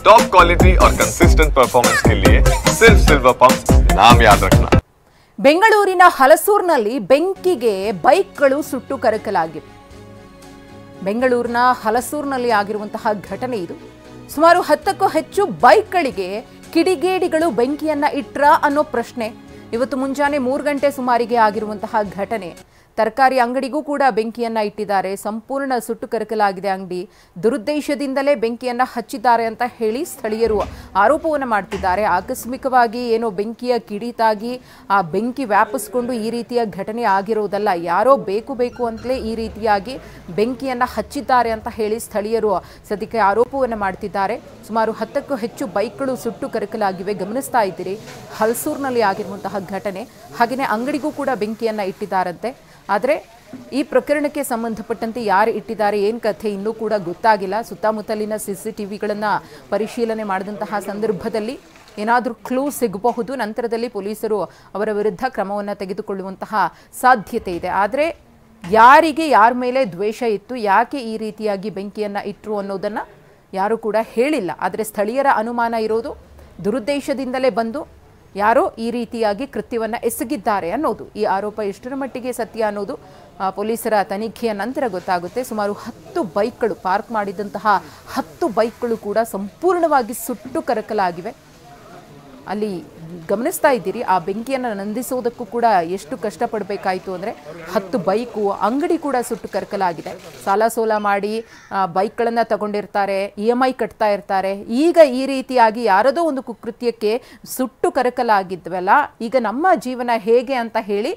Top quality और consistent performance के लिए सिर्फ सिल्वर पंप नाम याद रखना। ಬೆಂಗಳೂರಿನ ಹಲಸೂರಿನಲ್ಲಿ ಬೆಂಕಿಗೆ ಬೈಕ್ಗಳು ಸುಟ್ಟು ಕರಕಲಾಗಿವೆ. ಬೆಂಗಳೂರಿನ ಹಲಸೂರಿನಲ್ಲಿ ಆಗಿರುವಂತಹ ಘಟನೆ ಇದು. ಸುಮಾರು 10ಕ್ಕೂ ಹೆಚ್ಚು ಬೈಕ್ಗಳಿಗೆ ಕಿಡಿಗೇಡಿಗಳು ಬೆಂಕಿಯನ್ನ ಇಟ್ರಾ ಅನ್ನೋ ಪ್ರಶ್ನೆ. ಇವತ್ತು ಮುಂಜಾನೆ 3 ಗಂಟೆ ಸುಮಾರಿಗೆ ಆಗಿರುವಂತಹ ಘಟನೆ. ತರಕಾರಿ ಅಂಗಡಿಗೂ ಕೂಡ ಬೆಂಕಿಯನ್ನ ಇಟ್ಟಿದ್ದಾರೆ. ಸಂಪೂರ್ಣ ಸುಟ್ಟು ಕರಕಲಾಗಿದೆ ಅಂಗಡಿ. ದುರುದ್ದೇಶದಿಂದಲೇ ಬೆಂಕಿಯನ್ನ ಹಚ್ಚಿದ್ದಾರೆ ಅಂತ ಹೇಳಿ ಸ್ಥಳೀಯರು ಆರೋಪವನ್ನು ಮಾಡ್ತಿದ್ದಾರೆ. ಆಕಸ್ಮಿಕವಾಗಿ ಏನೋ ಬೆಂಕಿಯ ಕಿಡಿತಾಗಿ ಆ ಬೆಂಕಿ ವ್ಯಾಪಿಸಿಕೊಂಡು ಈ ರೀತಿಯ ಘಟನೆ ಆಗಿರೋದಲ್ಲ. ಯಾರೋ ಬೇಕು ಅಂತಲೇ ಈ ರೀತಿಯಾಗಿ ಬೆಂಕಿಯನ್ನ ಹಚ್ಚಿದ್ದಾರೆ ಅಂತ ಹೇಳಿ ಸ್ಥಳೀಯರು ಸದ್ಯಕ್ಕೆ ಆರೋಪವನ್ನು ಮಾಡ್ತಿದ್ದಾರೆ. ಸುಮಾರು 10ಕ್ಕೂ ಹೆಚ್ಚು ಬೈಕ್ಗಳು ಸುಟ್ಟು ಕರಕಲಾಗಿವೆ. ಗಮನಿಸ್ತಾ ಇದ್ದೀರಿ ಹಲಸೂರಿನಲ್ಲಿ ಆಗಿರುವಂತಹ ಘಟನೆ. ಹಾಗೆಯೇ ಅಂಗಡಿಗೂ ಕೂಡ ಬೆಂಕಿಯನ್ನ ಇಟ್ಟಿದ್ದಾರಂತೆ. ಆದರೆ ಈ ಪ್ರಕರಣಕ್ಕೆ ಸಂಬಂಧಪಟ್ಟಂತೆ ಯಾರು ಇಟ್ಟಿದ್ದಾರೆ ಏನು ಕಥೆ ಇನ್ನೂ ಕೂಡ ಗೊತ್ತಾಗಿಲ್ಲ. ಸುತ್ತಮುತ್ತಲಿನ CCTVಗಳನ್ನು ಪರಿಶೀಲನೆ ಮಾಡಿದಂತಹ ಸಂದರ್ಭದಲ್ಲಿ ಏನಾದರೂ ಕ್ಲೂ ಸಿಗಬಹುದು. ನಂತರದಲ್ಲಿ ಪೊಲೀಸರು ಅವರ ವಿರುದ್ಧ ಕ್ರಮವನ್ನು ತೆಗೆದುಕೊಳ್ಳುವಂತಹ ಸಾಧ್ಯತೆ ಇದೆ. ಆದರೆ ಯಾರಿಗೆ ಯಾರ ಮೇಲೆ ದ್ವೇಷ ಇತ್ತು, ಯಾಕೆ ಈ ರೀತಿಯಾಗಿ ಬೆಂಕಿಯನ್ನು ಇಟ್ಟರು ಅನ್ನೋದನ್ನು ಯಾರೂ ಕೂಡ ಹೇಳಿಲ್ಲ. ಆದರೆ ಸ್ಥಳೀಯರ ಅನುಮಾನ ಇರೋದು ದುರುದ್ದೇಶದಿಂದಲೇ ಬಂದು ಯಾರೋ ಈ ರೀತಿಯಾಗಿ ಕೃತ್ಯವನ್ನು ಎಸಗಿದ್ದಾರೆ ಅನ್ನೋದು. ಈ ಆರೋಪ ಎಷ್ಟರ ಮಟ್ಟಿಗೆ ಸತ್ಯ ಅನ್ನೋದು ಪೊಲೀಸರ ತನಿಖೆಯ ನಂತರ ಗೊತ್ತಾಗುತ್ತೆ. ಸುಮಾರು 10 ಬೈಕ್ಗಳು ಪಾರ್ಕ್ ಮಾಡಿದಂತಹ 10 ಬೈಕ್ಗಳು ಕೂಡ ಸಂಪೂರ್ಣವಾಗಿ ಸುಟ್ಟು ಕರಕಲಾಗಿವೆ. ಅಲ್ಲಿ ಗಮನಿಸ್ತಾ ಇದ್ದೀರಿ ಆ ಬೆಂಕಿಯನ್ನು ನಂದಿಸೋದಕ್ಕೂ ಕೂಡ ಎಷ್ಟು ಕಷ್ಟಪಡಬೇಕಾಯಿತು ಅಂದರೆ 10 ಬೈಕು, ಅಂಗಡಿ ಕೂಡ ಸುಟ್ಟು ಕರಕಲಾಗಿದೆ. ಸಾಲ ಸೋಲ ಮಾಡಿ ಬೈಕ್ಗಳನ್ನು ತಗೊಂಡಿರ್ತಾರೆ, EMI ಕಟ್ತಾ ಇರ್ತಾರೆ. ಈಗ ಈ ರೀತಿಯಾಗಿ ಯಾರದೋ ಒಂದು ಕುಕೃತ್ಯಕ್ಕೆ ಸುಟ್ಟು ಕರಕಲಾಗಿದ್ವಲ್ಲ, ಈಗ ನಮ್ಮ ಜೀವನ ಹೇಗೆ ಅಂತ ಹೇಳಿ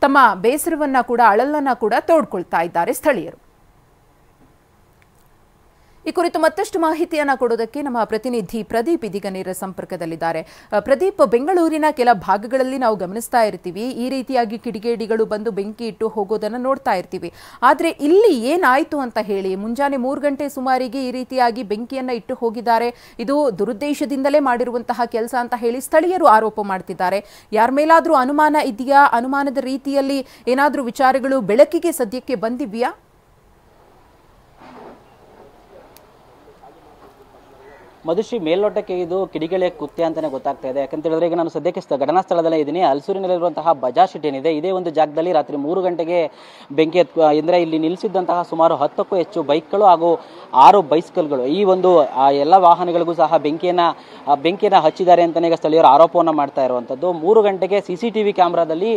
ತಮ್ಮ ಬೇಸರವನ್ನು ಕೂಡ ಅಳಲನ್ನು ಕೂಡ ತೋಡ್ಕೊಳ್ತಾ ಇದ್ದಾರೆ ಸ್ಥಳೀಯರು. ಈ ಕುರಿತು ಮತ್ತಷ್ಟು ಮಾಹಿತಿಯನ್ನು ಕೊಡೋದಕ್ಕೆ ನಮ್ಮ ಪ್ರತಿನಿಧಿ ಪ್ರದೀಪ್ ಇದೀಗ ನೇರ ಸಂಪರ್ಕದಲ್ಲಿದ್ದಾರೆ. ಪ್ರದೀಪ್, ಬೆಂಗಳೂರಿನ ಕೆಲ ಭಾಗಗಳಲ್ಲಿ ನಾವು ಗಮನಿಸ್ತಾ ಇರ್ತೀವಿ ಈ ರೀತಿಯಾಗಿ ಕಿಡಿಗೇಡಿಗಳು ಬಂದು ಬೆಂಕಿ ಇಟ್ಟು ಹೋಗೋದನ್ನು ನೋಡ್ತಾ ಇರ್ತೀವಿ. ಆದರೆ ಇಲ್ಲಿ ಏನಾಯಿತು ಅಂತ ಹೇಳಿ ಮುಂಜಾನೆ 3 ಗಂಟೆ ಸುಮಾರಿಗೆ ಈ ರೀತಿಯಾಗಿ ಬೆಂಕಿಯನ್ನು ಇಟ್ಟು ಹೋಗಿದ್ದಾರೆ. ಇದು ದುರುದ್ದೇಶದಿಂದಲೇ ಮಾಡಿರುವಂತಹ ಕೆಲಸ ಅಂತ ಹೇಳಿ ಸ್ಥಳೀಯರು ಆರೋಪ ಮಾಡ್ತಿದ್ದಾರೆ. ಯಾರ ಮೇಲಾದರೂ ಅನುಮಾನ ಇದೆಯಾ? ಅನುಮಾನದ ರೀತಿಯಲ್ಲಿ ಏನಾದರೂ ವಿಚಾರಗಳು ಬೆಳಕಿಗೆ ಸದ್ಯಕ್ಕೆ ಬಂದಿವೆಯಾ? ಮಧುಶ್ರೀ, ಮೇಲ್ನೋಟಕ್ಕೆ ಇದು ಕಿಡಿಗೇಡಿಯ ಕೃತ್ಯ ಅಂತಾನೆ ಗೊತ್ತಾಗ್ತಾ ಇದೆ. ಯಾಕಂತ ಹೇಳಿದ್ರೆ ಈಗ ನಾನು ಸದ್ಯಕ್ಕೆ ಘಟನಾ ಸ್ಥಳದಲ್ಲೇ ಇದ್ದೀನಿ. ಹಲಸೂರಿನಲ್ಲಿರುವಂತಹ ಬಜಾರ್ ಸಿಟಿ ಏನಿದೆ, ಇದೇ ಒಂದು ಜಾಗದಲ್ಲಿ ರಾತ್ರಿ 3 ಗಂಟೆಗೆ ಬೆಂಕಿ ಅಂದರೆ ಇಲ್ಲಿ ನಿಲ್ಲಿಸಿದ್ದಂತಹ ಸುಮಾರು 10ಕ್ಕೂ ಹೆಚ್ಚು ಬೈಕ್ಗಳು ಹಾಗೂ 6 ಬೈಸ್ಕಲ್ಗಳು, ಈ ಒಂದು ಎಲ್ಲ ವಾಹನಗಳಿಗೂ ಸಹ ಬೆಂಕಿಯನ್ನು ಹಚ್ಚಿದ್ದಾರೆ ಅಂತಲೇ ಈಗ ಸ್ಥಳೀಯರು ಆರೋಪವನ್ನು ಮಾಡ್ತಾ ಇರುವಂಥದ್ದು. 3 ಗಂಟೆಗೆ CCTV ಕ್ಯಾಮ್ರಾದಲ್ಲಿ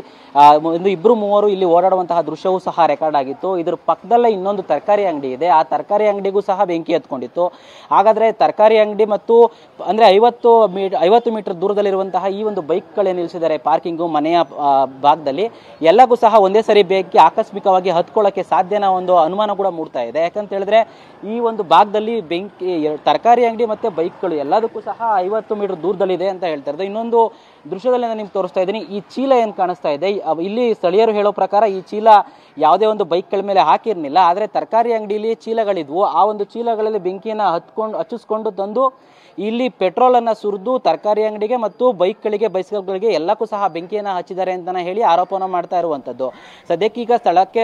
ಒಂದು 2-3 ಇಲ್ಲಿ ಓಡಾಡುವಂತಹ ದೃಶ್ಯವೂ ಸಹ ರೆಕಾರ್ಡ್ ಆಗಿತ್ತು. ಇದ್ರ ಪಕ್ಕದಲ್ಲೇ ಇನ್ನೊಂದು ತರಕಾರಿ ಅಂಗಡಿ ಇದೆ. ಆ ತರಕಾರಿ ಅಂಗಡಿಗೂ ಸಹ ಬೆಂಕಿ ಹತ್ಕೊಂಡಿತ್ತು. ಹಾಗಾದ್ರೆ ತರಕಾರಿ ಅಂಗಡಿ ಮತ್ತು ಅಂದ್ರೆ 50 ಮೀಟರ್ ದೂರದಲ್ಲಿರುವಂತಹ ಈ ಒಂದು ಬೈಕ್ಗಳೇ ನಿಲ್ಲಿಸಿದ್ದಾರೆ ಪಾರ್ಕಿಂಗು ಮನೆಯ ಭಾಗದಲ್ಲಿ. ಎಲ್ಲಕ್ಕೂ ಸಹ ಒಂದೇ ಸರಿ ಬೆಂಕಿ ಆಕಸ್ಮಿಕವಾಗಿ ಹತ್ಕೊಳ್ಳೋಕೆ ಸಾಧ್ಯನ ಒಂದು ಅನುಮಾನ ಕೂಡ ಮೂಡ್ತಾ ಇದೆ. ಯಾಕಂತ ಹೇಳಿದ್ರೆ ಈ ಒಂದು ಭಾಗದಲ್ಲಿ ಬೆಂಕಿ ತರಕಾರಿ ಅಂಗಡಿ ಮತ್ತೆ ಬೈಕ್ಗಳು ಎಲ್ಲದಕ್ಕೂ ಸಹ 50 ಮೀಟರ್ ದೂರದಲ್ಲಿದೆ ಅಂತ ಹೇಳ್ತಾ ಇದ್ದಾರೆ. ಇನ್ನೊಂದು ದೃಶ್ಯದಲ್ಲಿ ನಾನು ನಿಮ್ಗೆ ತೋರಿಸ್ತಾ ಇದ್ದೀನಿ. ಈ ಚೀಲ ಏನು ಕಾಣಿಸ್ತಾ ಇದೆ, ಇಲ್ಲಿ ಸ್ಥಳೀಯರು ಹೇಳೋ ಪ್ರಕಾರ ಈ ಚೀಲ ಯಾವುದೇ ಒಂದು ಬೈಕ್ಗಳ ಮೇಲೆ ಹಾಕಿರ್ಲಿಲ್ಲ. ಆದರೆ ತರಕಾರಿ ಅಂಗಡಿಯಲ್ಲಿ ಚೀಲಗಳಿದ್ವು. ಆ ಒಂದು ಚೀಲಗಳಲ್ಲಿ ಬೆಂಕಿಯನ್ನು ಹಚ್ಚಿಸ್ಕೊಂಡು ತಂದು ಇಲ್ಲಿ ಪೆಟ್ರೋಲ್ ಅನ್ನ ಸುರಿದು ತರಕಾರಿ ಅಂಗಡಿಗೆ ಮತ್ತು ಬೈಕ್ಗಳಿಗೆ ಬೈಸ್ಕಲ್ಗಳಿಗೆ ಎಲ್ಲಕ್ಕೂ ಸಹ ಬೆಂಕಿಯನ್ನು ಹಚ್ಚಿದ್ದಾರೆ ಅಂತಾನೆ ಹೇಳಿ ಆರೋಪವನ್ನು ಮಾಡ್ತಾ ಇರುವಂತದ್ದು. ಸದ್ಯಕ್ಕೆ ಈಗ ಸ್ಥಳಕ್ಕೆ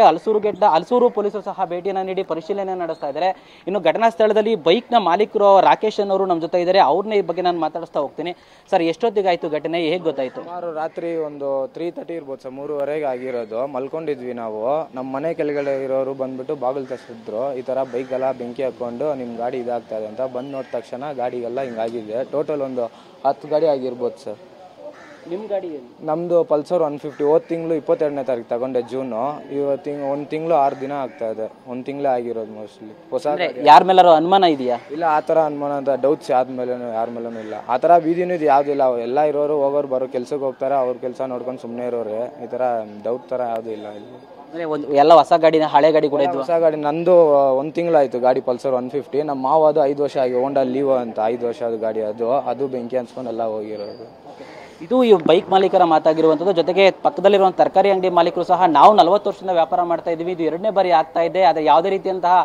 ಹಲಸೂರು ಪೊಲೀಸರು ಸಹ ಭೇಟಿಯನ್ನು ನೀಡಿ ಪರಿಶೀಲನೆ ನಡೆಸ್ತಾ ಇದ್ದಾರೆ. ಇನ್ನು ಘಟನಾ ಸ್ಥಳದಲ್ಲಿ ಬೈಕ್ನ ಮಾಲೀಕರು ರಾಕೇಶ್ ಅನ್ನೋರು ನಮ್ಮ ಜೊತೆ ಇದ್ದಾರೆ. ಅವ್ರನ್ನ ಈ ಬಗ್ಗೆ ನಾನು ಮಾತಾಡಿಸ್ತಾ ಹೋಗ್ತೀನಿ. ಸರ್, ಎಷ್ಟೊತ್ತಿಗೆ ಆಯ್ತು ಘಟನೆ, ಹೇಗೆ ಗೊತ್ತಾಯ್ತು? ಸುಮಾರು ರಾತ್ರಿ ಒಂದು 3:30 ಇರ್ಬೋದು ಸರ್, 3:15 ಆಗಿರೋದು. ಮಲ್ಕೊಂಡಿದ್ವಿ ನಾವು. ನಮ್ಮ ಮನೆ ಕೆಳಗಡೆ ಇರೋರು ಬಂದ್ಬಿಟ್ಟು ಬಾಗಿಲು ತರಿಸಿದ್ರು. ಈ ತರ ಬೈಕ್ ಎಲ್ಲ ಬೆಂಕಿ ಹಾಕೊಂಡು ನಿಮ್ ಗಾಡಿ ಇದಾಗ್ತಾ ಇದೆ ಅಂತ. ಬಂದ್ ನೋಡಿದ ತಕ್ಷಣ ಗಾಡಿಗೆಲ್ಲ ಹಿಂಗಾಗಿದೆ. ಟೋಟಲ್ ಒಂದು 10 ಗಾಡಿ ಆಗಿರ್ಬೋದು ಸರ್. ನಿಮ್ಮ ಗಾಡಿ ನಮ್ದು ಪಲ್ಸರ್ 150. ಹೋದ ತಿಂಗಳು 22ನೇ ತಾರೀಕು ತಗೊಂಡೆ, ಜೂನು. ಒಂದು ತಿಂಗಳು 6 ದಿನ ಆಗ್ತಾ ಇದೆ. 1 ತಿಂಗಳೇ ಆಗಿರೋದು ಮೋಸ್ಟ್ಲಿ. ಹೊಸ ಯಾರ ಮೇಲಾರು ಅನುಮಾನ ಇದೆಯಾ? ಇಲ್ಲ, ಆ ಥರ ಅನುಮಾನ ಡೌಟ್ಸ್ ಆದ್ಮೇಲೆ ಯಾರ ಮೇಲೂ ಇಲ್ಲ. ಆ ಥರ ಬೀದಿನೂ ಇದು ಯಾವುದೂ ಇಲ್ಲ. ಎಲ್ಲ ಇರೋರು ಹೋಗೋರು ಬರೋ ಕೆಲ್ಸಕ್ಕೆ ಹೋಗ್ತಾರೆ, ಅವ್ರ ಕೆಲಸ ನೋಡ್ಕೊಂಡು ಸುಮ್ಮನೆ ಇರೋರೆ. ಈ ಥರ ಡೌಟ್ ಥರ ಯಾವುದೂ ಇಲ್ಲ ಇಲ್ಲಿ. ಎಲ್ಲ ಹೊಸ ಗಾಡಿನ ಹಳೆ ಗಾಡಿ ಕೂಡ ಇತ್ತು? ಹೊಸ ಗಾಡಿ ನಂದು 1 ತಿಂಗಳಾಯ್ತು. ಗಾಡಿ ಪಲ್ಸರ್ 150. ನಮ್ಮ ಮಾವದು 5 ವರ್ಷ ಆಗಿ ಹೋಂಡಾ ಲೀವೋ ಅಂತ 5 ವರ್ಷ ಅದು ಗಾಡಿ. ಅದು ಬೆಂಕಿ ಅನ್ಸ್ಕೊಂಡು ಎಲ್ಲ ಹೋಗಿರೋದು. ಇದು ಈ ಬೈಕ್ ಮಾಲೀಕರ ಮಾತಾಗಿರುವಂಥದ್ದು. ಜೊತೆಗೆ ಪಕ್ಕದಲ್ಲಿರುವ ತರಕಾರಿ ಅಂಗಡಿ ಮಾಲೀಕರು ಸಹ ನಾವು 40 ವರ್ಷದಿಂದ ವ್ಯಾಪಾರ ಮಾಡ್ತಾ ಇದ್ದೀವಿ, ಇದು 2ನೇ ಬಾರಿ ಆಗ್ತಾ ಇದೆ, ಆದರೆ ಯಾವುದೇ ರೀತಿಯಂತಹ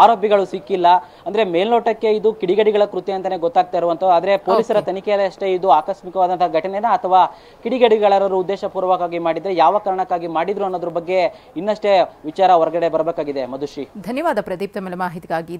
ಆರೋಪಿಗಳು ಸಿಕ್ಕಿಲ್ಲ. ಅಂದ್ರೆ ಮೇಲ್ನೋಟಕ್ಕೆ ಇದು ಕಿಡಿಗೇಡಿಗಳ ಕೃತ್ಯ ಅಂತಾನೆ ಗೊತ್ತಾಗ್ತಾ ಇರುವಂಥದ್ದು. ಆದರೆ ಪೊಲೀಸರ ತನಿಖೆಯಲ್ಲಿ ಅಷ್ಟೇ ಇದು ಆಕಸ್ಮಿಕವಾದಂತಹ ಘಟನೆನ ಅಥವಾ ಕಿಡಿಗೇಡಿಗಳರು ಉದ್ದೇಶಪೂರ್ವಕವಾಗಿ ಮಾಡಿದ್ರೆ ಯಾವ ಕಾರಣಕ್ಕಾಗಿ ಮಾಡಿದ್ರು ಅನ್ನೋದ್ರ ಬಗ್ಗೆ ಇನ್ನಷ್ಟೇ ವಿಚಾರ ಹೊರಗಡೆ ಬರಬೇಕಾಗಿದೆ. ಮಧುಶ್ರೀ, ಧನ್ಯವಾದ ಪ್ರದೀಪ್ ತಮ್ಮ ಮಾಹಿತಿಗಾಗಿ.